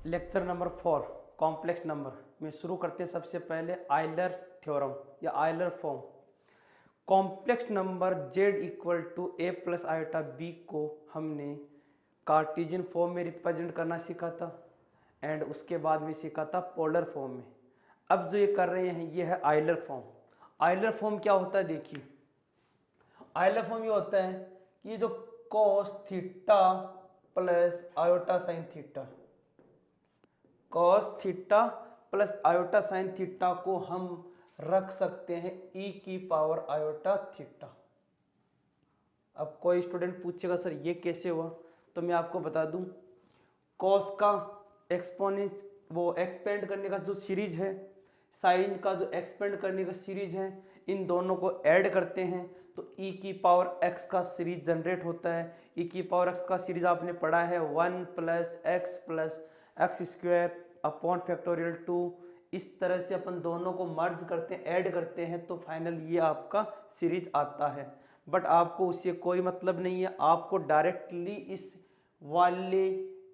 Lecture number 4 complex number में शुरू करते हैं। सबसे पहले आयलर थ्योरम या Euler form. Complex number z equal to a plus iota b को हमने कार्टेशियन फॉर्म में रिप्रेजेंट करना सीखा था एंड उसके बाद भी सीखा था पोलर फॉर्म में। अब जो ये कर रहे हैं ये है आयलर फॉर्म। आयलर फॉर्म क्या होता है देखिए, आयलर फॉर्म ये होता है कि ये जो cos theta plus iota sine theta, cos theta plus iota sine theta को हम रख सकते हैं e की पावर आयोटा थीटा। अब कोई स्टूडेंट पूछेगा सर ये कैसे हुआ, तो मैं आपको बता दूं, cos का एक्सपोनेंट वो एक्सपेंड करने का जो सीरीज है, साइन का जो एक्सपेंड करने का सीरीज है, इन दोनों को ऐड करते हैं तो e की पावर x का सीरीज जनरेट होता है। e की पावर x का सीरीज आपने पढ़ा है 1 plus x square upon factorial 2। इस तरह से अपन दोनों को मर्ज करते हैं, ऐड करते हैं तो फाइनल ये आपका सीरीज आता है। बट आपको उससे कोई मतलब नहीं है, आपको डायरेक्टली इस वाले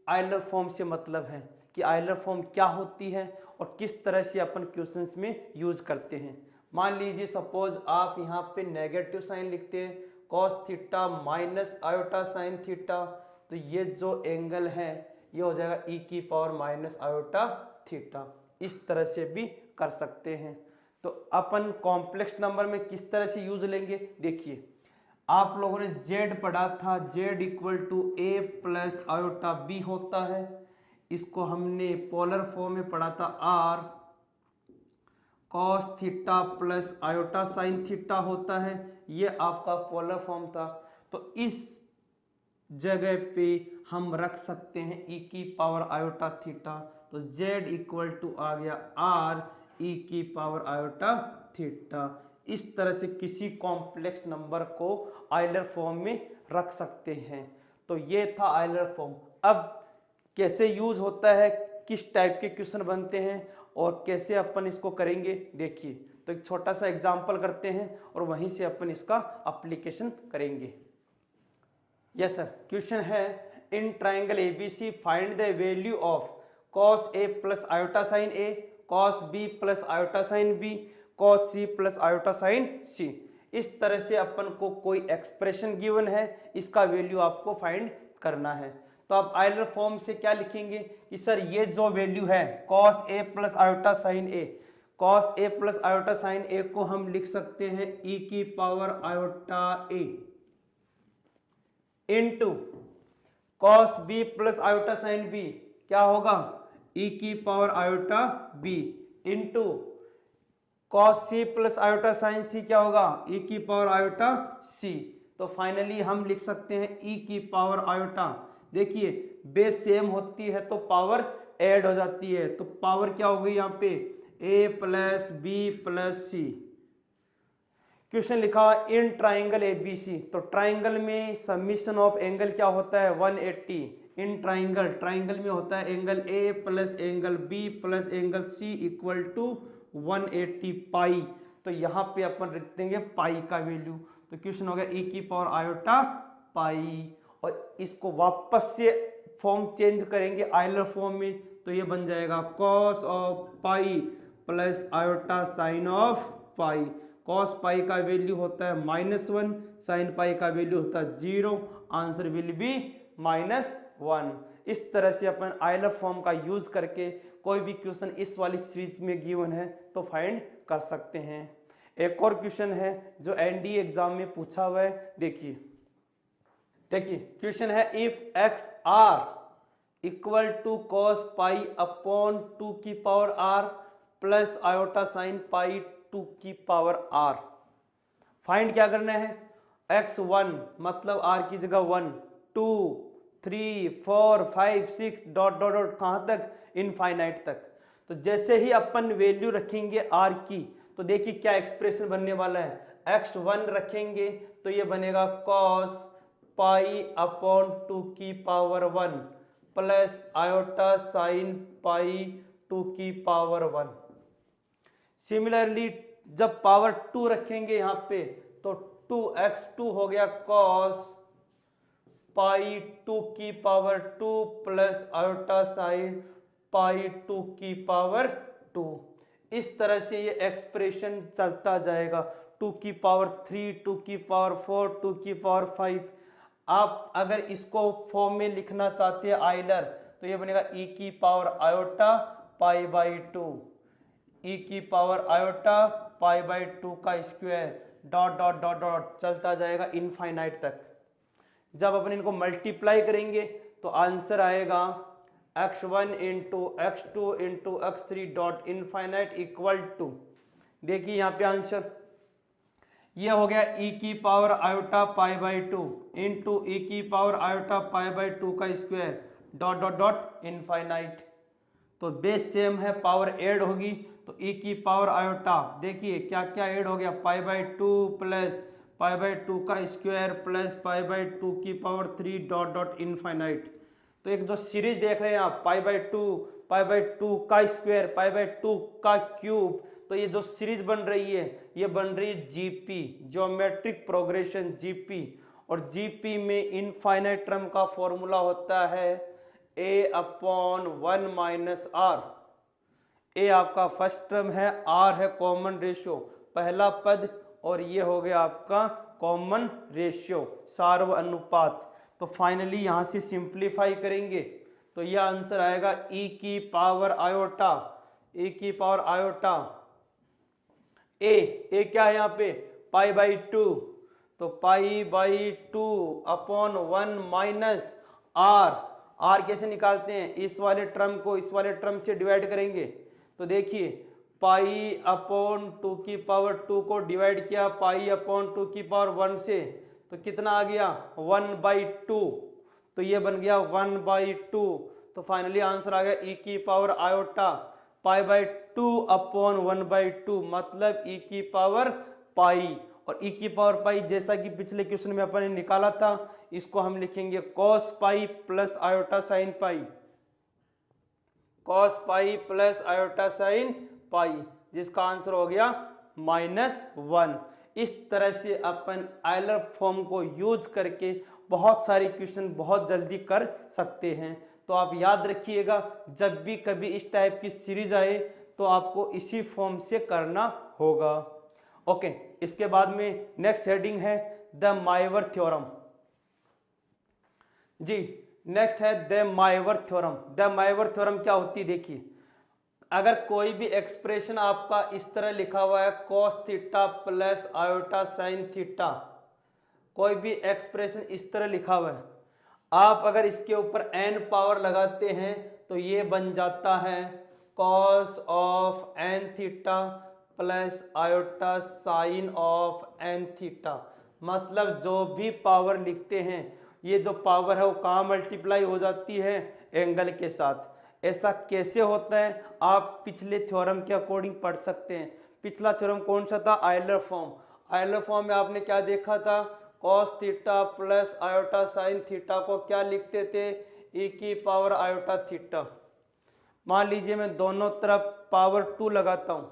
आयलर फॉर्म से मतलब है कि आयलर फॉर्म क्या होती है और किस तरह से अपन क्वेश्चंस में यूज करते हैं। मान लीजिए सपोज आप यहाँ पे नेगेटिव साइन लिखते हैं, cos theta minus iota sine theta, तो ये जो एंगल है ये हो जाएगा e की पावर माइनस आयोटा थीटा। इस तरह से भी कर सकते हैं। तो अपन कॉम्प्लेक्स नंबर में किस तरह से यूज लेंगे देखिए, आप लोगों ने z पढ़ा था, z equal to a plus iota b होता है। इसको हमने पोलर फॉर्म में पढ़ा था r cos theta plus iota sine theta होता है। ये आपका पोलर फॉर्म था। तो इस जगह पे हम रख सकते हैं e की पावर आयोटा थीटा, तो z इक्वल टू आ गया r e की पावर आयोटा थीटा। इस तरह से किसी कॉम्प्लेक्स नंबर को आयलर फॉर्म में रख सकते हैं। तो ये था आयलर फॉर्म। अब कैसे यूज होता है, किस टाइप के क्वेश्चन बनते हैं और कैसे अपन इसको करेंगे देखिए। तो एक छोटा सा एग्जांपल करते हैं और वहीं से अपन इसका एप्लीकेशन करेंगे। यस सर, क्वेश्चन है इन triangle ABC find the value of cos a plus iota sign a, cos b plus iota sign b, cos c plus iota sign c। इस तरह से अपन को कोई एक्सप्रेशन गिवन है, इसका वैल्यू आपको फाइंड करना है। तो आप आयलर फॉर्म से क्या लिखेंगे कि सर ये जो वैल्यू है cos a plus iota sign a, cos a plus iota sign a को हम लिख सकते हैं e की power iota a into cos b plus iota sign b क्या होगा e की power iota b into cos c plus iota sign c क्या होगा e की पावर आयोटा c। तो फाइनली हम लिख सकते हैं e की पावर आयोटा, देखिए बेस सेम होती है तो पावर ऐड हो जाती है, तो पावर क्या हो गई यहाँ पे a plus b plus c। Question लिखा इन ट्राइंगल एबीसी, तो ट्राइंगल में समीशन ऑफ एंगल क्या होता है 180। इन ट्राइंगल में होता है angle A plus angle B plus angle C equal to 180 pi. तो यहाँ पे अपन रख देंगे पाई का वैल्यू। तो क्वेश्चन हो गया e की पावर आयोटा पाई, और इसको वापस से फॉर्म चेंज करेंगे आयलर फॉर्म में, तो ये बन जाएगा cos of pi plus iota sign of pi. cos पाई का वैल्यू होता है -1, साइन पाई का वैल्यू होता है 0, आंसर विल बी -1। इस तरह से अपन आयलर फॉर्म का यूज करके कोई भी क्वेश्चन इस वाली सीरीज में गिवन है तो फाइंड कर सकते हैं। एक और क्वेश्चन है जो एनडीए एग्जाम में पूछा हुआ है, देखिए क्वेश्चन है if X R equal to cos pi upon 2 की power r plus iota sine pi 2 की पावर r, फाइंड क्या करना है x1 मतलब r की जगह 1 2 3 4 5 6 डॉट डॉट डॉट कहाँ तक इनफाइनाइट तक। तो जैसे ही अपन वैल्यू रखेंगे r की, तो देखिए क्या एक्सप्रेशन बनने वाला है, x1 रखेंगे तो ये बनेगा cos पाई अपॉन 2 की power 1 plus iota sine pi 2 की पावर 1। सिमिलरली जब पावर 2 रखेंगे यहाँ पे तो 2x2 हो गया cos पाई 2 की power 2 plus iota sine pi 2 की पावर 2। इस तरह से ये एक्सप्रेशन चलता जाएगा, 2 की पावर 3, 2 की पावर 4, 2 की पावर 5। आप अगर इसको फॉर्म में लिखना चाहते हैं आइलर, तो ये बनेगा e की power iota pi by 2, e की पावर आयोटा पाई बाई 2 का square, dot dot dot dot चलता जाएगा इनफाइनाइट तक। जब अपन इनको मल्टीप्लाई करेंगे तो आंसर आएगा x1 into x2 into x3 dot infinite equal to, देखिए यहाँ पे आंसर ये हो गया e की power iota pi by 2 into e की पावर आयोटा पाई बाई 2 का square, dot dot dot infinite. तो बेस सेम है, पावर ऐड होगी तो e की पावर आयोटा, देखिए क्या क्या ऐड हो गया, पाई बाई 2 प्लस पाई बाई 2 का स्क्वायर प्लस पाई बाई 2 की पावर 3 डॉट डॉट इनफाइनाइट। तो एक जो सीरीज देख रहे हैं आप, पाई बाई 2 का स्क्वायर पाई बाई 2 का क्यूब, तो ये जो सीरीज बन रही है ये बन रही है जीपी, ज्योमेट्रिक प्रोग्रेशन जीपी। और जीपी में इनफाइनाइट टर्म का फॉर्मूला होता है a अपॉन 1 माइनस आर। ए आपका फर्स्ट टर्म है, आर है कॉमन रेशियो पहला पद, और ये हो गया आपका कॉमन रेशियो सार्व अनुपात। तो फाइनली यहां से सिंप्लीफाई करेंगे तो यह आंसर आएगा e की पावर आयोटा, e की पावर आयोटा ए क्या है यहाँ पे पाई बाई 2, तो pi by 2 upon 1 minus R कैसे निकालते हैं, इस वाले टर्म को इस वाले टर्म से डिवाइड करेंगे। तो देखिए पाई अपॉन 2 की पावर 2 को डिवाइड किया पाई अपॉन 2 की पावर 1 से, तो कितना आ गया 1/2, तो ये बन गया 1/2। तो फाइनली आंसर आ गया e की power iota pi by 2 upon 1/2, मतलब e की पावर पाई। और e की पावर पाई जैसा कि पिछले क्वेश्चन में अपन ने निकाला था, इसको हम लिखेंगे cos pi plus iota sine पाई, cos pi plus iota sine पाई, जिसका आंसर हो गया -1। इस तरह से अपन आयलर फॉर्म को यूज करके बहुत सारे क्वेश्चन बहुत जल्दी कर सकते हैं। तो आप याद रखिएगा, जब भी कभी इस टाइप की सीरीज आए तो आपको इसी फॉर्म से करना होगा। ओके, इसके बाद में नेक्स्ट हेडिंग है द माइवर थ्योरम। जी नेक्स्ट है द माइवर थ्योरम। द माइवर थ्योरम क्या होती है, देखिए अगर कोई भी एक्सप्रेशन आपका इस तरह लिखा हुआ है cos theta plus iota sine theta, कोई भी एक्सप्रेशन इस तरह लिखा हुआ है, आप अगर इसके ऊपर n पावर लगाते हैं तो ये बन जाता है cos of n theta plus iota sign of n theta. मतलब जो भी पावर लिखते हैं, ये जो पावर है वो कहाँ मल्टीप्लाई हो जाती है, एंगल के साथ। ऐसा कैसे होता है आप पिछले थ्योरम के अकॉर्डिंग पढ़ सकते हैं। पिछला थ्योरम कौन सा था, आयलर फॉर्म। आयलर फॉर्म में आपने क्या देखा था, cos theta plus iota sine theta को क्या लिखते थे, e की पावर आयोटा थीटा। मान लीजिए मैं दोनों तरफ पावर 2 लगाता हूं,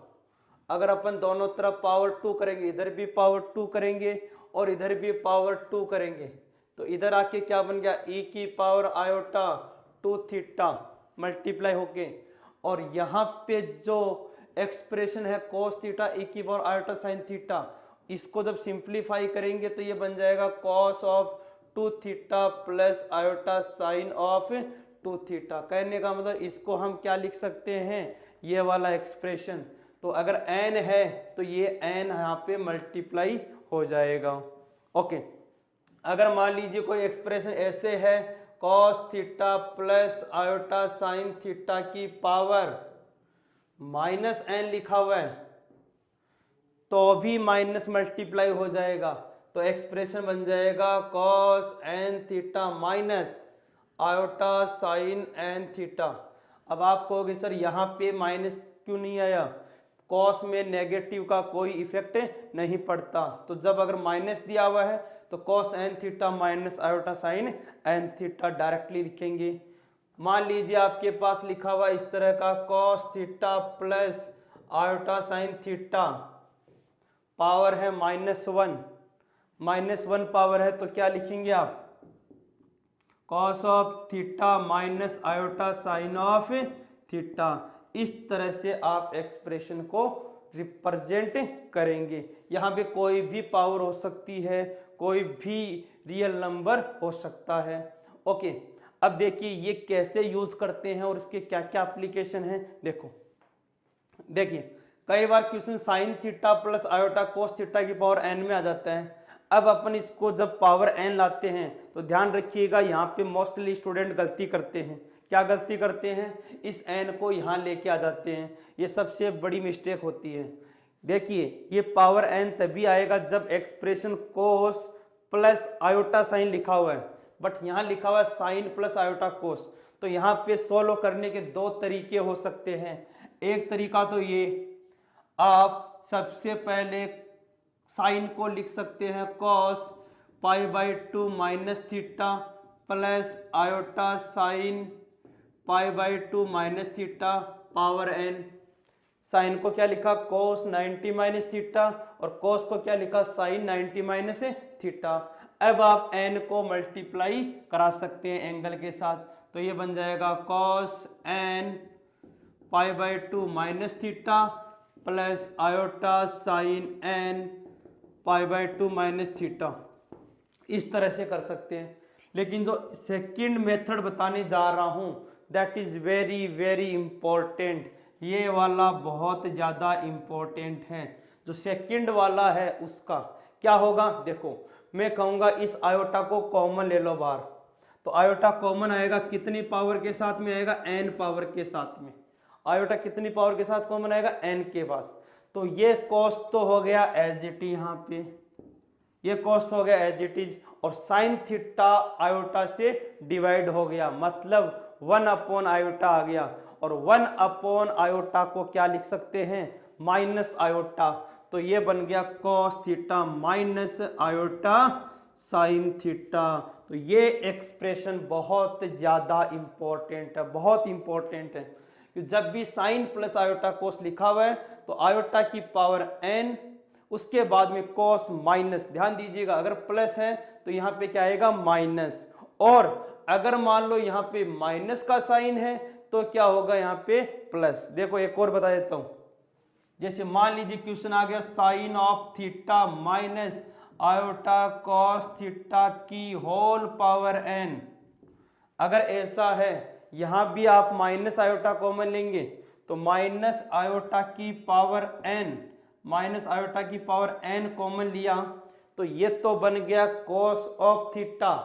अगर अपन दोनों तरफ पावर 2 करेंगे, इधर भी पावर 2 करेंगे और इधर भी पावर 2 करेंगे, तो इधर आके क्या बन गया, e की पावर आयोटा 2 थीटा मल्टीप्लाई होके, और यहाँ पे जो एक्सप्रेशन है cos थीटा e की पावर आयोटा साइन थीटा, इसको जब सिंप्लीफाई करेंगे तो ये बन जाएगा cos of 2 theta plus iota sign of 2 theta. कहने का मतलब इसको हम क्या लिख सकते हैं, ये वाला एक्सप्रेशन। तो अगर n है तो ये n यहाँ पे मल्टीप्लाई हो जाएगा। ओके, अगर मान लीजिए कोई एक्सप्रेशन ऐसे है cos theta plus iota sine theta की पावर -n लिखा हुआ है, तो भी माइनस मल्टीप्लाई हो जाएगा, तो एक्सप्रेशन बन जाएगा cos n theta minus iota sine n theta. अब आप कहोगे सर यहाँ पे माइनस क्यों नहीं आया, cos में नेगेटिव का कोई इफेक्ट नहीं पड़ता, तो जब अगर माइनस दिया हुआ है तो cos n theta minus iota sine n theta directly लिखेंगे। मान लीजिए आपके पास लिखा हुआ इस तरह का cos theta plus iota sine theta, power है -1 पावर है, तो क्या लिखेंगे आप, cos of theta minus iota sign of theta. इस तरह से आप एक्सप्रेशन को रिप्रेजेंट करेंगे। यहाँ पे कोई भी पावर हो सकती है, कोई भी रियल नंबर हो सकता है। ओके, अब देखिए ये कैसे यूज करते हैं और इसके क्या क्या एप्लीकेशन है। देखिए कई बार question sine theta plus iota cos theta की पावर n में आ जाता है। अब अपन इसको जब पावर n लाते हैं तो ध्यान रखिएगा, यहाँ पे मोस्टली स्टूडेंट गलती करते हैं। क्या गलती करते हैं? इस n को यहाँ लेके आ जाते हैं, ये सबसे बड़ी मिस्टेक होती है। देखिए ये पावर n तभी आएगा जब एक्सप्रेशन कोस प्लस आयोटा साइन लिखा हुआ है, बट यहाँ लिखा हुआ है साइन प्लस आयोटा कोस। तो यहाँ पे सोल्व करने के दो तरीके हो सकते हैं। एक तरीका तो ये, आप सबसे पहले साइन को लिख सकते हैं cos π/2 minus theta plus iota sine π/2 minus theta power n। Sine को क्या लिखा? cos 90 माइनस थीटा, और cos को क्या लिखा? Sine 90 minus theta. अब आप n को मल्टीप्लाई करा सकते हैं एंगल के साथ, तो ये बन जाएगा cos n π/2 minus theta plus iota sine n π/2 minus theta. इस तरह से कर सकते हैं। लेकिन जो सेकंड मेथड बताने जा रहा हूं that is very very important. ये वाला बहुत ज़्यादा इंपॉर्टेंट है। जो सेकंड वाला है उसका क्या होगा? देखो मैं कहूँगा इस आयोटा को कॉमन ले लो बाहर, तो आयोटा कॉमन आएगा कितनी पावर के साथ में आएगा? n पावर के साथ में। आयोटा कितनी पावर के साथ कॉमन आएगा? n के पास। तो ये कॉस तो हो गया एज इट इज, यहाँ पे ये कॉस हो गया एज इट इज, और साइन थीटा आयोटा से डिवाइड हो गया, मतलब 1 आयोटा आ गया। और 1 आयोटा को क्या लिख सकते हैं? Minus iota. तो ये बन गया cos theta minus iota sine theta. तो ये एक्सप्रेशन बहुत ज़्यादा इंपॉर्टेंट है, बहुत इंपॉर्टेंट है। जब भी साइन प्लस आयोटा कोस लिखा हुआ है तो आयोटा की पावर n, उसके बाद में कोस माइनस। ध्यान दीजिएगा, अगर प्लस है तो यहाँ पे क्या आएगा? माइनस। और अगर मान लो यहाँ पे माइनस का साइन है तो क्या होगा? यहाँ पे प्लस। देखो एक और बता देता हूँ, जैसे मान लीजिए क्वेश्चन आ गया sine of theta minus iota cos theta की होल पावर n। अगर ऐसा है, यहां भी आप माइनस आयोटा कॉमन लेंगे तो माइनस आयोटा की पावर n, माइनस आयोटा की पावर n कॉमन लिया तो ये तो बन गया cos of theta,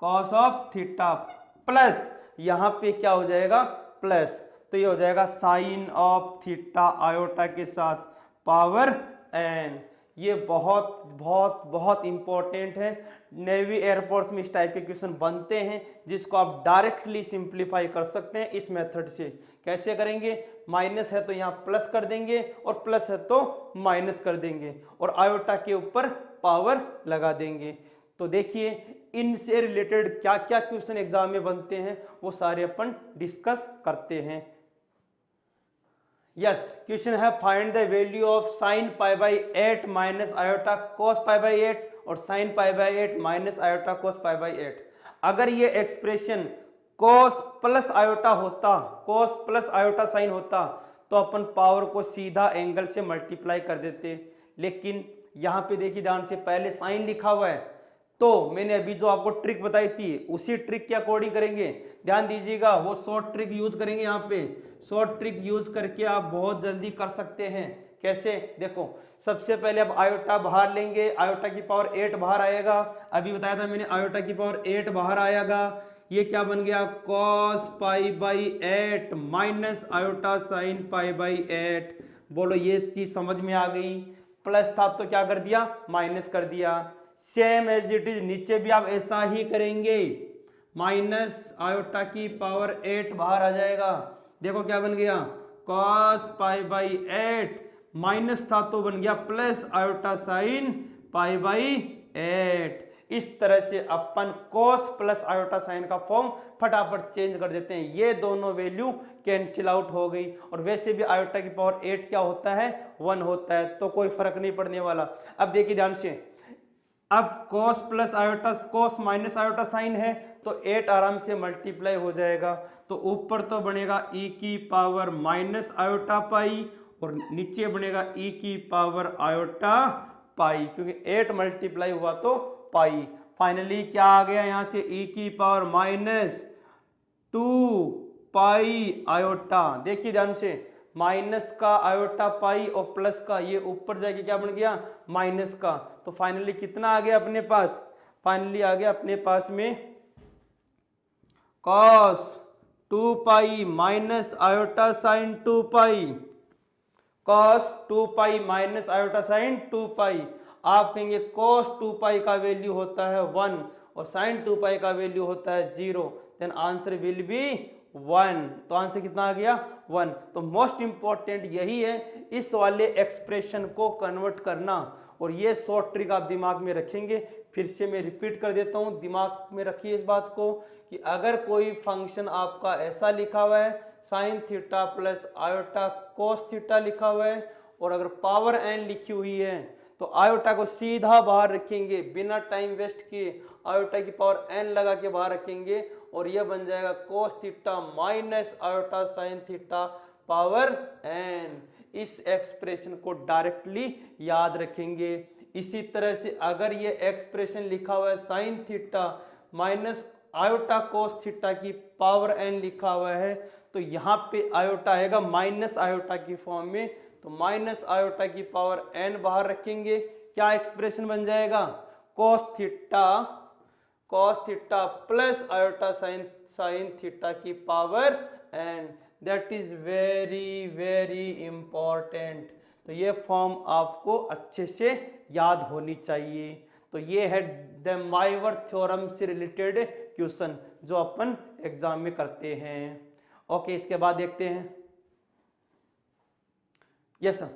cos of theta plus यहां पे क्या हो जाएगा? प्लस। तो ये हो जाएगा साइन ऑफ थीटा आयोटा के साथ पावर n। ये बहुत बहुत बहुत इंपॉर्टेंट है। नेवी एयरफोर्स में इस टाइप के क्वेश्चन बनते हैं जिसको आप डायरेक्टली सिंप्लीफाई कर सकते हैं इस मेथड से। कैसे करेंगे? माइनस है तो यहाँ प्लस कर देंगे और प्लस है तो माइनस कर देंगे और आयोटा के ऊपर पावर लगा देंगे। तो देखिए इनसे रिलेटेड क्या क्या क्वेश्चन एग्जाम में बनते हैं वो सारे अपन डिस्कस करते हैं। यस, क्वेश्चन है find the value of sine π/8 minus iota cos π/8 और साइन π/8 माइनस आयोटा कोस π/8। अगर ये एक्सप्रेशन कोस प्लस आयोटा होता, कोस प्लस आयोटा साइन होता तो अपन पावर को सीधा एंगल से मल्टीप्लाई कर देते। लेकिन यहाँ पे देखिए ध्यान से, पहले साइन लिखा हुआ है तो मैंने अभी जो आपको ट्रिक बताई थी उसी ट्रिक के अकॉर्डिंग करेंगे। ध्यान दीजिएगा, वो शॉर्ट ट्रिक यूज करेंगे। यहाँ पे शॉर्ट ट्रिक यूज करके आप बहुत जल्दी कर सकते हैं। कैसे? देखो सबसे पहले आप आयोटा बाहर लेंगे, आयोटा की पावर 8 बाहर आएगा। अभी बताया था मैंने, आयोटा की पावर 8 बाहर आएगा। ये क्या बन गया? cos π/8 minus iota sine π/8। बोलो ये चीज समझ में आ गई? प्लस था तो क्या कर दिया? माइनस कर दिया। सेम एज इट इज नीचे भी आप ऐसा ही करेंगे, माइनस आयोटा की पावर 8 बाहर आ जाएगा। देखो क्या बन गया? cos π/8 माइनस था तो बन गया प्लस आयोटा साइन π/8। इस तरह से अपन cos प्लस आयोटा साइन का फॉर्म फटाफट चेंज कर देते हैं। ये दोनों वैल्यू कैंसिल आउट हो गई। और वैसे भी आयोटा की पावर 8 क्या होता है? 1 होता है, तो कोई फर्क नहीं पड़ने वाला। अब देखिए ध्यान से, अब cos plus iota, cos minus iota sign है तो 8 आराम से मल्टीप्लाई हो जाएगा, तो ऊपर तो बनेगा e की पावर माइनस आयोटा पाई और नीचे बनेगा e की पावर आयोटा पाई, क्योंकि 8 मल्टीप्लाई हुआ तो पाई। फाइनली क्या आ गया यहाँ से, e की पावर माइनस 2 पाई आयोटा। देखिए ध्यान से, माइनस का आयोटा पाई और प्लस का ये ऊपर जाके क्या बन गया, माइनस का। तो फाइनली कितना आ गया अपने पास, फाइनली आ गया अपने पास में cos 2 pi minus iota sign 2 पाई, cos 2 pi minus iota sign 2 पाई। आप कहेंगे cos 2 पाई का वैल्यू होता है 1 और साइन 2 पाई का वैल्यू होता है 0, देन आंसर विल बी 1। तो आंसर कितना आ गया, 1। तो मोस्ट इंपॉर्टेंट यही है, इस वाले एक्सप्रेशन को कन्वर्ट करना, और ये शॉर्ट ट्रिक आप दिमाग में रखेंगे। फिर से मैं रिपीट कर देता हूँ, दिमाग में रखिए इस बात को कि अगर कोई फंक्शन आपका ऐसा लिखा हुआ है sign theta plus iota cos theta लिखा हुआ है, और अगर पावर एन लिखी हुई है तो आयोटा को सीधा बाहर रखेंगे, बिना टाइम वेस्ट किए आयोटा की पावर एन लगा के बाहर रखेंगे, और यह बन जाएगा cos theta minus iota sine theta power N. इस एक्सप्रेशन को डायरेक्टली याद रखेंगे। इसी तरह से अगर ये एक्सप्रेशन लिखा हुआ है sine theta minus iota cos theta की पावर एन लिखा हुआ है, तो यहाँ पे आयोटा आएगा माइनस आयोटा की फॉर्म में, तो माइनस आयोटा की पावर एन बाहर रखेंगे, क्या एक्सप्रेशन बन जाएगा, cos theta plus iota sine theta की power N. That is very very important. तो ये फॉर्म आपको अच्छे से याद होनी चाहिए। तो ये है डेमाइवर थ्योरम से रिलेटेड क्वेश्चन जो अपन एग्जाम में करते हैं। ओके, इसके बाद देखते हैं, यस सर,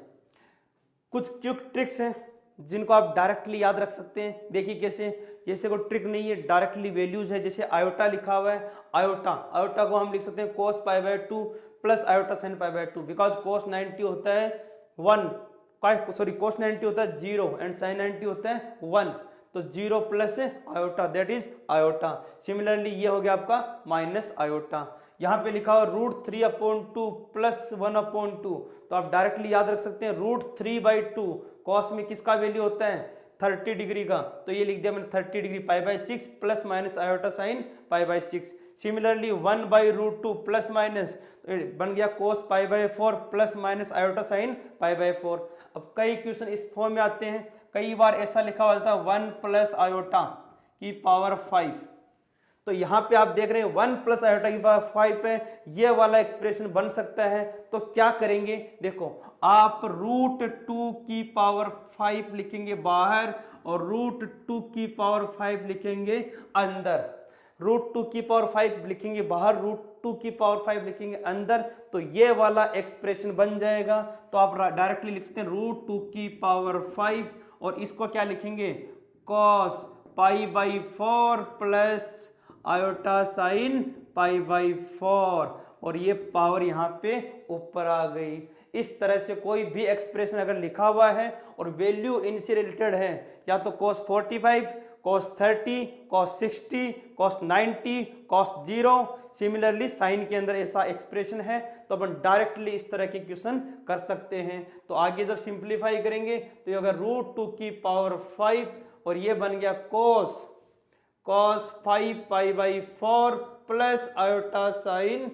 कुछ क्विक ट्रिक्स हैं जिनको आप डायरेक्टली याद रख सकते हैं। देखिए कैसे, जैसे कोई ट्रिक नहीं है, डायरेक्टली वैल्यूज है। जैसे आयोटा लिखा हुआ है, आयोटा को हम लिख सकते हैं cos pi by 2 plus iota sine pi by 2, because cos 90 होता है 1, cos 90 होता है 0 एंड साइन 90 होता है 1, तो 0 plus iota that is iota. Similarly ये हो गया आपका माइनस आयोटा। यहाँ पे लिखा हुआ √3/2 प्लस 1/2, तो आप डायरेक्टली याद रख सकते हैं √3/2 कॉस में किसका वैल्यू होता है 30 डिग्री का, तो ये लिख दिया मैंने 30 डिग्री पाई/6 प्लस माइनस आयोटा साइन पाई/6। सिमिलरली 1/√2 प्लस माइनस बन गया cos पाई/4 प्लस माइनस आयोटा साइन पाई/4। अब कई क्वेश्चन इस फॉर्म में आते हैं, कई बार ऐसा लिखा हुआ था 1 प्लस आयोटा की पावर 5, तो यहाँ पे आप देख रहे हैं 1 प्लस आयोटा की पावर 5 है, ये वाला एक्सप्रेशन बन सकता है। तो क्या करेंगे, देखो आप √2 की पावर 5 लिखेंगे बाहर और √2 की पावर 5 लिखेंगे अंदर। √2 की पावर 5 लिखेंगे बाहर, √2 की पावर 5 लिखेंगे अंदर, तो ये वाला एक्सप्रेशन बन जाएगा। तो आप डायरेक्टली लिख सकते हैं √2 की पावर 5 और इसको क्या लिखेंगे cos पाई/4 प्लस आयोटा साइन पाई/4, और ये पावर यहाँ पे ऊपर आ गई। इस तरह से कोई भी एक्सप्रेशन अगर लिखा हुआ है और वैल्यू इनसे रिलेटेड है, या तो cos 45, cos 30, cos 60, cos 90, cos 0, similarly sign के अंदर ऐसा एक्सप्रेशन है, तो अपन डायरेक्टली इस तरह के क्वेश्चन कर सकते हैं। तो आगे जब सिंप्लीफाई करेंगे तो ये होगा √2 की पावर 5 और ये बन गया cos 5 पाई/4 प्लस आयोटा साइन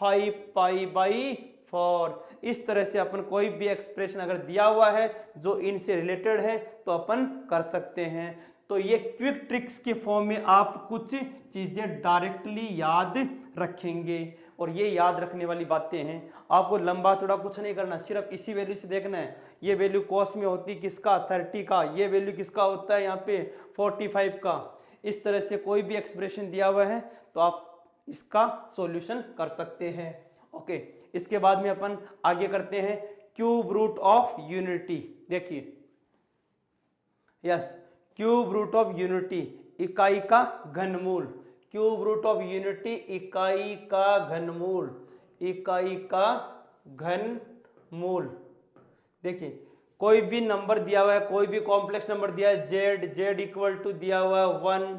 5 पाई/4। इस तरह से अपन कोई भी एक्सप्रेशन अगर दिया हुआ है जो इनसे रिलेटेड है तो अपन कर सकते हैं। तो ये क्विक ट्रिक्स के फॉर्म में आप कुछ चीजें डायरेक्टली याद रखेंगे, और ये याद रखने वाली बातें हैं। आपको लंबा चौड़ा कुछ नहीं करना, सिर्फ इसी वैल्यू से देखना है। ये वैल्यू कॉस में होती किसका 30 का, ये वैल्यू किसका होता है यहाँ पे 45 का। इस तरह से कोई भी एक्सप्रेशन दिया हुआ है तो आप इसका सॉल्यूशन कर सकते हैं। ओके, इसके बाद में अपन आगे करते हैं क्यूब रूट ऑफ यूनिटी। देखिए yes, cube root of unity इकाई का घनमूल, क्यूब रूट ऑफ यूनिटी इकाई का घनमूल, इकाई का घनमूल। देखिए कोई भी नंबर दिया हुआ है, कोई भी कॉम्प्लेक्स नंबर दिया है, जेड इक्वल टू दिया हुआ है 1।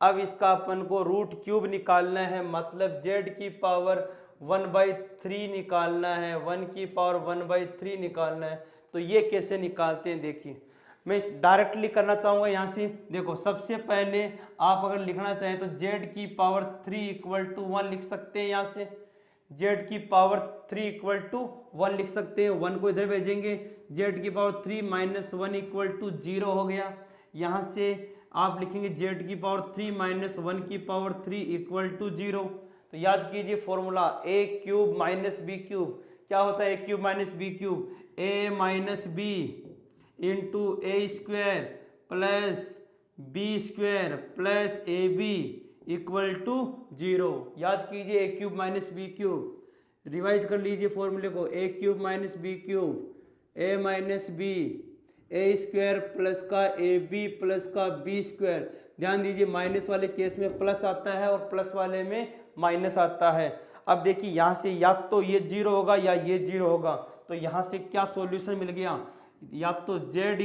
अब इसका अपन को रूट क्यूब निकालना है, मतलब जेड की पावर 1/3 निकालना है, 1 की पावर 1/3 निकालना है। तो ये कैसे निकालते हैं देखिए, मैं डायरेक्टली करना चाहूँगा यहाँ से। देखो सबसे पहले आप अगर लिखना चाहें तो जेड की पावर 3 इक्वल टू 1 लिख सकते हैं। यहाँ से जेड की पावर 3 इक्वल टू 1 लिख सकते हैं, 1 को इधर भेजेंगे, जेड की पावर 3 माइनस 1 इक्वल टू 0 हो गया। यहाँ से आप लिखेंगे जेड की पावर 3 माइनस 1 की पावर 3 इक्वल टू 0। तो याद कीजिए formula A cube minus B cube. क्या होता है A cube minus B cube? A minus B into A square plus B square plus A B equal to 0। याद कीजिए A cube minus B cube. Revise कर लीजिए फॉर्मूले को, A cube minus B cube, A minus B, A square plus का A B plus का B square. ध्यान दीजिए माइनस वाले केस में प्लस आता है और प्लस वाले में माइनस आता है। अब देखिए यहाँ से या तो ये 0 होगा या ये 0 होगा, तो यहाँ से क्या सॉल्यूशन मिल गया? या तो जेड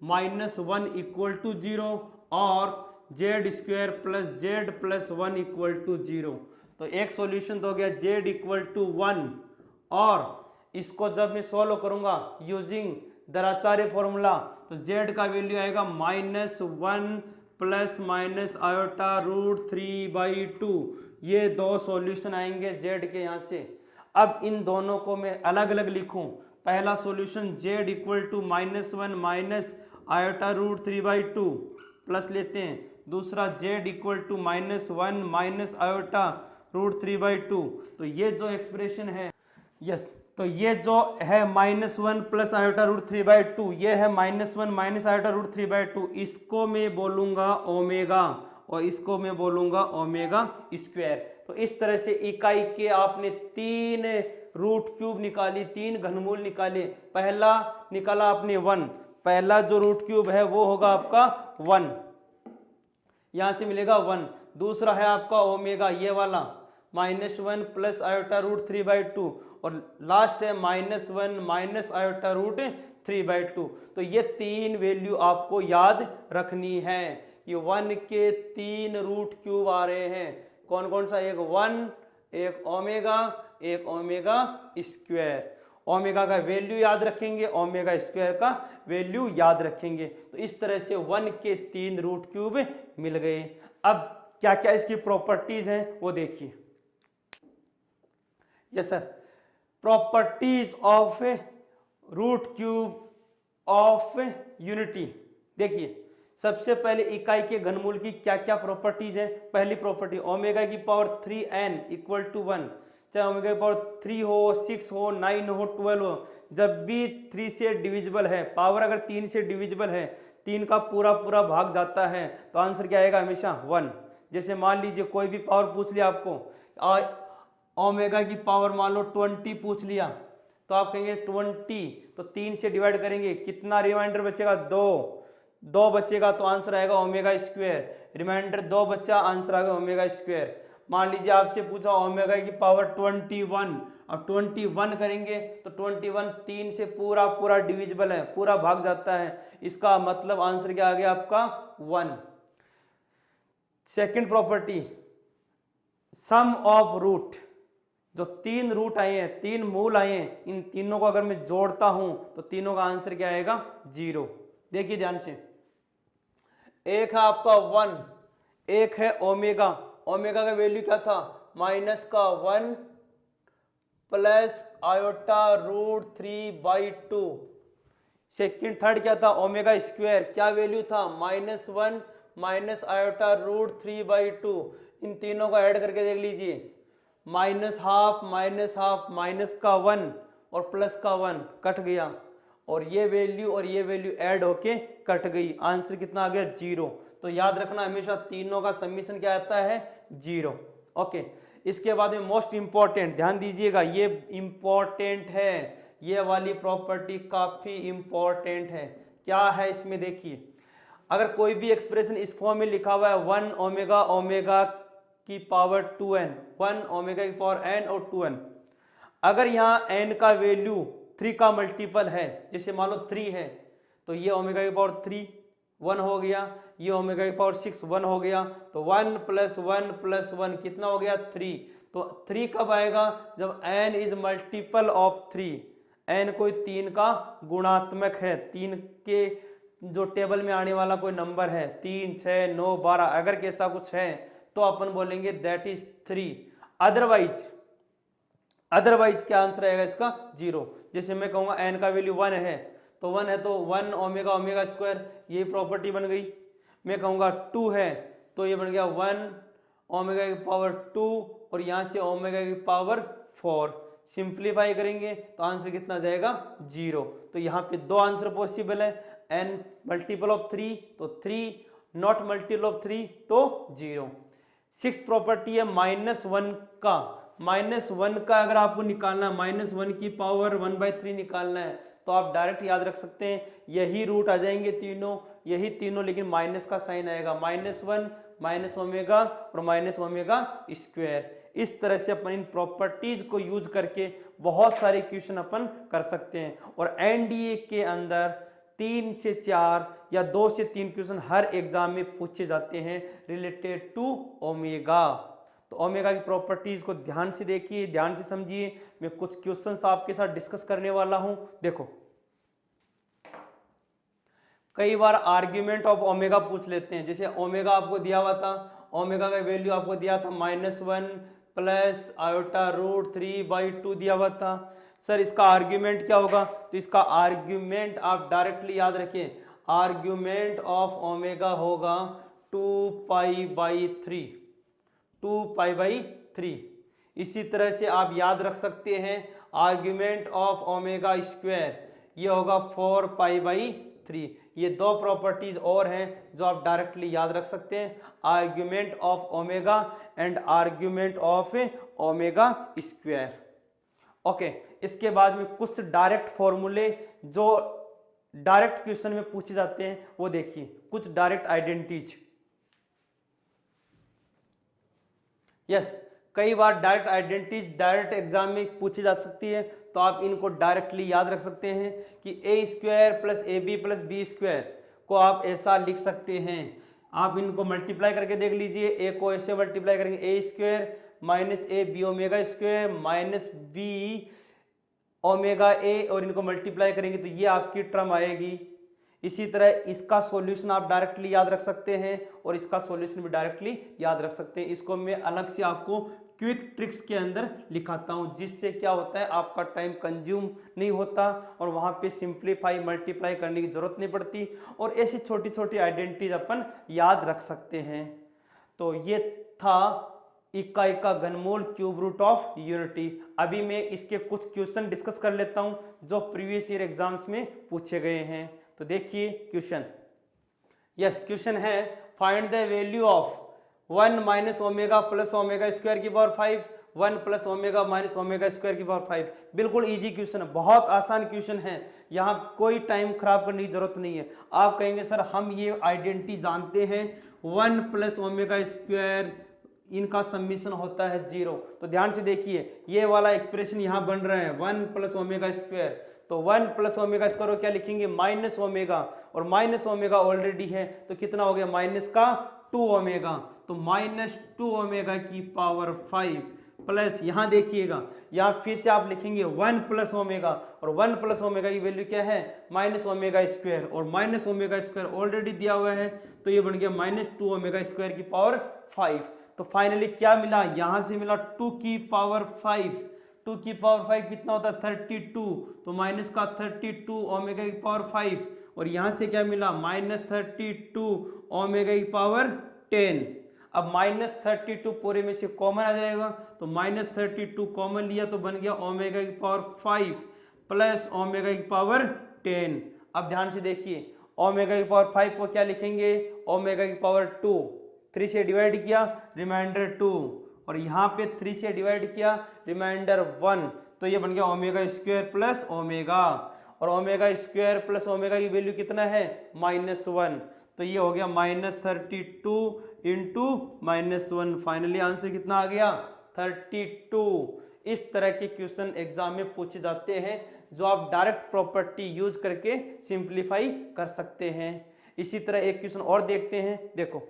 माइनस 1 इक्वल टू 0 और Z square plus Z plus 1 equal to 0। तो एक सॉल्यूशन तो हो गया जेड इक्वल टू 1, और इसको जब मैं सॉल्व करूंगा यूजिंग दराचार्य फॉर्मूला तो जेड का वैल्यू आएगा -1 प्लस माइनस आयोटा रूट 3/2। ये दो सॉल्यूशन आएंगे जेड के यहाँ से। अब इन दोनों को मैं अलग अलग लिखूं। पहला solution Z equal to -1 minus iota root 3/2 plus लेते हैं, दूसरा Z equal to -1 minus iota root 3/2। तो ये जो एक्सप्रेशन है, यस, तो ये जो है -1 प्लस आयोटा रूट 3/2, ये है -1 माइनस आयोटा रूट 3/2। इसको मैं बोलूँगा ओमेगा और इसको मैं बोलूँगा ओमेगा स्क्वायर। तो इस तरह से इकाई के आपने 3 रूट क्यूब निकाली, 3 घनमूल निकाले। पहला निकाला आपने 1, पहला जो रूट क्यूब है वो होगा आपका 1, यहाँ से मिलेगा 1। दूसरा है आपका ओमेगा, ये वाला -1 प्लस आयोटा रूट 3/2, और लास्ट है -1 माइनस आयोटा रूट 3/2। तो ये 3 वैल्यू आपको याद रखनी है। ये 1 के 3 रूट क्यूब आ रहे हैं। कौन कौन सा? एक 1, एक ओमेगा, एक ओमेगा स्क्वायर। ओमेगा का वैल्यू याद रखेंगे, ओमेगा स्क्वायर का वैल्यू याद रखेंगे। तो इस तरह से 1 के 3 रूट क्यूब मिल गए। अब क्या क्या इसकी प्रॉपर्टीज हैं वो देखिए। Yes sir, properties of root cube of unity. देखिए सबसे पहले इकाई के घनमूल की क्या क्या प्रॉपर्टीज है। पहली प्रॉपर्टी, ओमेगा की पावर 3n इक्वल टू 1, चाहे ओमेगा की पावर 3 हो, 6 हो, 9 हो, 12 हो, जब भी 3 से डिविजिबल है, पावर अगर 3 से डिविजिबल है, 3 का पूरा पूरा भाग जाता है, तो आंसर क्या आएगा? हमेशा 1। जैसे मान लीजिए कोई भी पावर पूछ लिया आपको, ओमेगा की पावर मान लो 20 पूछ लिया, तो आप कहेंगे 20, तो 3 से डिवाइड करेंगे, कितना रिमाइंडर बचेगा? 2 बचेगा, तो आंसर आएगा ओमेगा स्क्वायर। रिमाइंडर 2 बच्चा, आंसर आएगा ओमेगा स्क्वायर। मान लीजिए आपसे पूछा ओमेगा की पावर 21, अब 21 करेंगे तो 21 3 से पूरा पूरा डिविजिबल है, पूरा भाग जाता है, इसका मतलब आंसर क्या आ गया आपका? 1। Second property, sum of root. जो 3 रूट आए हैं, 3 मूल आए हैं, इन तीनों को अगर मैं जोड़ता हूं तो तीनों का आंसर क्या आएगा? 0। देखिए ध्यान से, एक है आपका 1, एक है ओमेगा। ओमेगा का वैल्यू क्या था? -1 plus iota root 3/2। Second third क्या था? Omega square. क्या वैल्यू था? -1 माइनस आयोटा रूट 3/2। इन तीनों को ऐड करके देख लीजिए, -½ माइनस का 1 और प्लस का 1 कट गया, और ये वैल्यू ऐड होके कट गई। आंसर कितना आ गया? 0। तो याद रखना हमेशा तीनों का समीशन क्या आता है? 0। ओके, इसके बाद में मोस्ट इंपॉर्टेंट, ध्यान दीजिएगा, ये इंपॉर्टेंट है, ये वाली प्रॉपर्टी काफी इंपॉर्टेंट है। क्या है इसमें? देखिए, अगर कोई भी एक्सप्रेशन इस फॉर्म में लिखा हुआ है 1 ओमेगा ओमेगा की पावर 2n, 1 ओमेगा की पावर n और 2n, अगर यहाँ n का वैल्यू 3 का मल्टीपल है, जैसे मान लो 3 है तो ये ओमेगा की पावर 3 1 हो गया, ये ओमेगा की पावर 6 1 हो गया, तो 1 + 1 + 1 कितना हो गया 3। तो 3 कब आएगा, जब n is multiple of 3, n कोई 3 का गुणात्मक है, 3 के जो टेबल में आने वाला कोई नंबर है 3 6 9 12, अगर कैसा कुछ है तो अपन बोलेंगे दैट इज 3। अदरवाइज क्या आंसर आएगा इसका 0। जैसे मैं कहूँगा n का वैल्यू 1 है तो 1 है तो 1 ओमेगा ओमेगा स्क्वायर, ये प्रॉपर्टी बन गई। मैं कहूँगा 2 है तो ये बन गया 1 ओमेगा की पावर 2 और यहाँ से ओमेगा की पावर 4। सिंप्लीफाई करेंगे तो आंसर कितना जाएगा 0। तो यहाँ पे दो आंसर पॉसिबल है, n मल्टीपल ऑफ 3 तो 3, नॉट मल्टीपल ऑफ 3 तो 0। 6th प्रॉपर्टी है -1 का। -1 का अगर आपको निकालना है, -1 की पावर 1/3 निकालना है तो आप डायरेक्ट याद रख सकते हैं, यही रूट आ जाएंगे तीनों, यही तीनों, लेकिन माइनस का साइन आएगा, -1 माइनस ओमेगा और माइनस ओमेगा स्क्वायर। इस तरह से अपन इन प्रॉपर्टीज को यूज करके बहुत सारे क्वेश्चन अपन कर सकते हैं। और एनडीए के अंदर 3 से 4 या 2 से 3 क्वेश्चन हर एग्जाम में पूछे जाते हैं रिलेटेड टू ओमेगा। तो ओमेगा की प्रॉपर्टीज को ध्यान से देखिए, ध्यान से समझिए। मैं कुछ क्वेश्चंस आपके साथ डिस्कस करने वाला हूं। देखो, कई बार आर्ग्यूमेंट ऑफ ओमेगा पूछ लेते हैं। जैसे ओमेगा आपको दिया हुआ था, ओमेगा का वैल्यू आपको दिया था -1 प्लस आयोटा √3/2 दिया हुआ था। सर इसका आर्ग्यूमेंट क्या होगा, तो इसका आर्ग्यूमेंट आप डायरेक्टली याद रखिए, आर्ग्यूमेंट ऑफ ओमेगा होगा 2π/3, 2π/3। इसी तरह से आप याद रख सकते हैं आर्ग्यूमेंट ऑफ ओमेगा स्क्वायर, ये होगा 4π/3। ये दो प्रॉपर्टीज और हैं जो आप डायरेक्टली याद रख सकते हैं, argument of omega and argument of omega square. Okay, इसके बाद में कुछ डायरेक्ट फॉर्मूले जो डायरेक्ट क्वेश्चन में पूछे जाते हैं वो देखिए, कुछ डायरेक्ट आइडेंटिटीज। यस, कई बार डायरेक्ट आइडेंटिटीज डायरेक्ट एग्जाम में पूछी जा सकती है, तो आप इनको डायरेक्टली याद रख सकते हैं कि a² + ab + b² को आप ऐसा लिख सकते हैं। आप इनको मल्टीप्लाई करके देख लीजिए, a को ऐसे मल्टीप्लाई करेंगे a² - ab omega square -b omega a, और इनको मल्टीप्लाई करेंगे तो ये आपकी टर्म आएगी। इसी तरह इसका सॉल्यूशन आप डायरेक्टली याद रख सकते हैं और इसका सॉल्यूशन भी डायरेक्टली याद रख सकते हैं। इसको मैं अलग से आपको क्विक ट्रिक्स के अंदर लिखाता हूं, जिससे क्या होता है आपका टाइम कंज्यूम नहीं होता और वहां पे सिंप्लीफाई मल्टीप्लाई करने की जरूरत नहीं पड़ती, और ऐसी छोटी छोटी आइडेंटिटीज अपन याद रख सकते हैं। तो ये था इक्का इक्का घनमूल क्यूब रूट ऑफ यूनिटी। अभी मैं इसके कुछ क्वेश्चन डिस्कस कर लेता हूं जो प्रीवियस ईयर एग्जाम्स में पूछे गए हैं। तो देखिए क्वेश्चन, यस क्वेश्चन है find the value of 1 - omega + omega square की पावर 5, 1 + ओमेगा - ओमेगा स्क्वायर की पावर 5। बिल्कुल इजी क्वेश्चन है, बहुत आसान क्वेश्चन है, यहाँ कोई टाइम खराब करने की जरूरत नहीं है। आप कहेंगे सर हम ये आइडेंटिटी जानते हैं, 1 + ओमेगा स्क्वायर इनका सम्मिशन होता है 0। तो ध्यान से देखिए, ये वाला एक्सप्रेशन यहाँ बन रहा है 1 + ओमेगा स्क्वायर, तो 1 + ओमेगा स्क्वायर को क्या लिखेंगे -ओमेगा, और -ओमेगा ऑलरेडी है तो कितना हो गया -2 ओमेगा, तो -2 ओमेगा की पावर 5 प्लस, यहाँ देखिएगा यहाँ फिर से आप लिखेंगे 1 + ओमेगा, और 1 + ओमेगा की वैल्यू क्या है -ओमेगा स्क्वायर, और -ओमेगा स्क्वायर ऑलरेडी दिया हुआ है तो ये बन गया -2 ओमेगा स्क्वायर की पावर 5। तो फाइनली क्या मिला, यहां से मिला 2 की पावर 5, 2 की पावर 5 कितना होता है 32, तो माइनस का 32 ओमेगा की पावर 5, और यहां से क्या मिला -32 ओमेगा की पावर 10। अब -32 पूरे में से कॉमन आ जाएगा, तो -32 कॉमन लिया तो बन गया ओमेगा की पावर 5 प्लस ओमेगा की पावर 10। अब ध्यान से देखिए, ओमेगा की पावर 5 को क्या लिखेंगे ओमेगा की पावर 2, 3 से डिवाइड किया रिमाइंडर 2, और यहाँ पे 3 से डिवाइड किया रिमाइंडर 1, तो ये बन गया ओमेगा स्क्वायर प्लस ओमेगा, और ओमेगा स्क्वायर प्लस ओमेगा की वैल्यू कितना है -1, तो ये हो गया -32 इंटू -1। फाइनली आंसर कितना आ गया 32। इस तरह के क्वेश्चन एग्जाम में पूछे जाते हैं जो आप डायरेक्ट प्रॉपर्टी यूज करके सिंप्लीफाई कर सकते हैं। इसी तरह एक क्वेश्चन और देखते हैं, देखो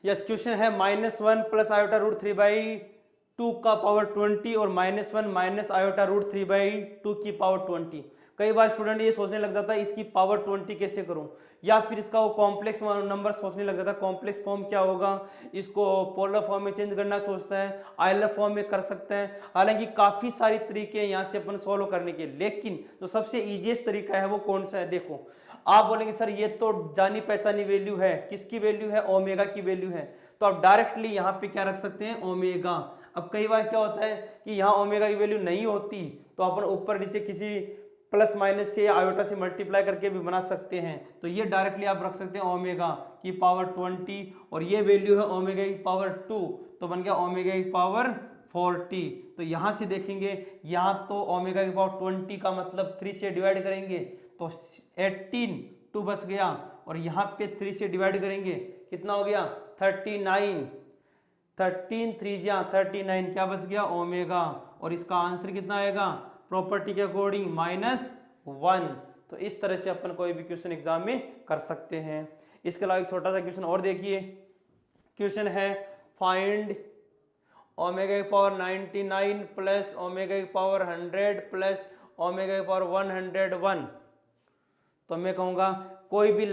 यस क्वेश्चन है -1 प्लस आयोटा रूट 3/2 का पावर 20 और -1 माइनस आयोटा रूट 3/2 की पावर 20। कई बार स्टूडेंट ये सोचने लग जाता है इसकी पावर 20 कैसे करूं, या फिर इसका वो कॉम्प्लेक्स नंबर सोचने लग जाता है कॉम्प्लेक्स फॉर्म क्या होगा, इसको पोलर फॉर्म में चेंज करना सोचता है, आइलर फॉर्म में कर सकते हैं। हालांकि काफी सारी तरीके हैं यहाँ से अपन सोल्व करने के, लेकिन जो सबसे इजीएस्ट तरीका है वो कौन सा है, देखो आप बोलेंगे सर ये तो जानी पहचानी वैल्यू है, किसकी वैल्यू है, ओमेगा की वैल्यू है, तो आप डायरेक्टली यहाँ पे क्या रख सकते हैं, ओमेगा। अब कई बार क्या होता है कि यहाँ ओमेगा की वैल्यू नहीं होती तो अपन ऊपर नीचे किसी प्लस माइनस से आयोटा से मल्टीप्लाई करके भी बना सकते हैं, तो ये डायरेक्टली आप रख सकते हैं ओमेगा की पावर 20 और ये वैल्यू है ओमेगा की पावर 2, तो बन गया ओमेगा की पावर 40। तो यहाँ से देखेंगे यहाँ तो ओमेगा की पावर 20 का मतलब 3 से डिवाइड करेंगे तो 18 2 बच गया, और यहाँ पे 3 से डिवाइड करेंगे कितना हो गया 39, 13 3 39 क्या बच गया ओमेगा, और इसका आंसर कितना आएगा प्रॉपर्टी के अकॉर्डिंग -1। तो इस तरह से अपन कोई भी क्वेश्चन एग्जाम में कर सकते हैं। इसके अलावा एक छोटा सा क्वेश्चन और देखिए, क्वेश्चन है फाइंड ओमेगा की पावर 99 प्लस ओमेगा की पावर 100 प्लस ओमेगा की पावर 101। तो मैं कहूँगा कोई भी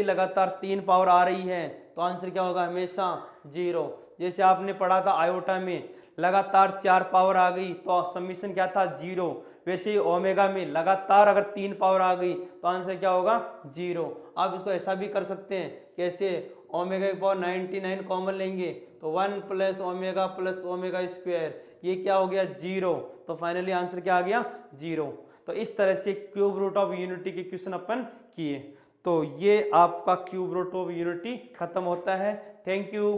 लगातार 3 पावर आ रही है तो आंसर क्या होगा हमेशा 0। जैसे आपने पढ़ा था आयोटा में लगातार 4 पावर आ गई तो समीशन क्या था 0, वैसे ही ओमेगा में लगातार अगर 3 पावर आ गई तो आंसर क्या होगा 0। आप इसको ऐसा भी कर सकते हैं, कैसे ओमेगा की पावर 99 कॉमन लेंगे तो 1 प्लस ओमेगा स्क्वायर, ये क्या हो गया 0, तो फाइनली आंसर क्या आ गया 0। तो इस तरह से क्यूब रूट ऑफ यूनिटी के क्वेश्चन अपन किए। तो ये आपका क्यूब रूट ऑफ यूनिटी खत्म होता है। Thank you.